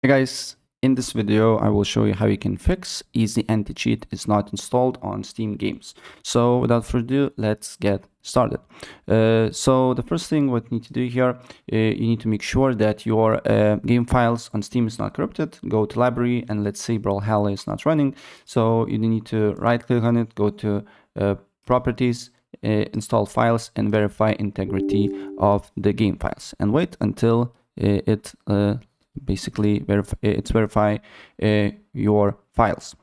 Hey guys, in this video I will show you how you can fix Easy Anti-Cheat is not installed on Steam games. So without further ado, let's get started. So the first thing what you need to do here, you need to make sure that your game files on Steam is not corrupted. Go to library and let's say Brawlhalla is not running. So you need to right click on it, go to properties, install files and verify integrity of the game files and wait until it basically verify your files.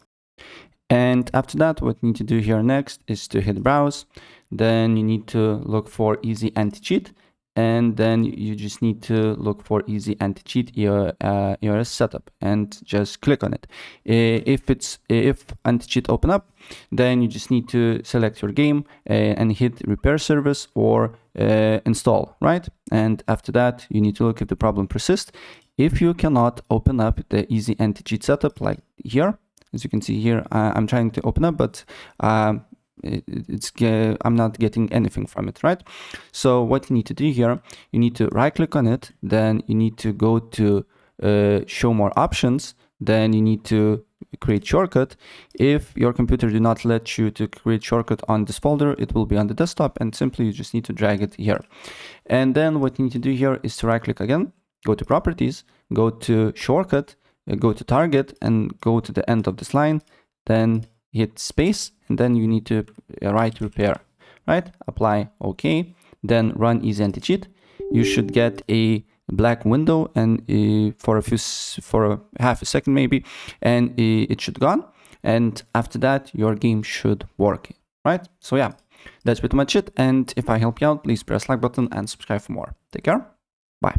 And after that, what you need to do here next is to hit browse. Then you need to look for Easy Anti-Cheat, and then you just need to look for Easy Anti-Cheat EOS setup and just click on it. If Anti-Cheat open up, then you just need to select your game and hit repair service or install, right? And after that, you need to look if the problem persists. If you cannot open up the Easy Anti-Cheat setup like here, as you can see here, I'm trying to open up, but I'm not getting anything from it, right? So what you need to do here, you need to right click on it, then you need to go to show more options, then you need to create shortcut. If your computer do not let you to create shortcut on this folder, it will be on the desktop, and simply you just need to drag it here. And then what you need to do here is to right click again, go to properties, go to shortcut, go to target and go to the end of this line, then hit space, and then you need to write repair, right? Apply OK, then run Easy Anti-Cheat. You should get a black window and for half a second maybe, and it should gone. And after that, your game should work, right? So yeah, that's pretty much it. And if I help you out, please press like button and subscribe for more. Take care. Bye.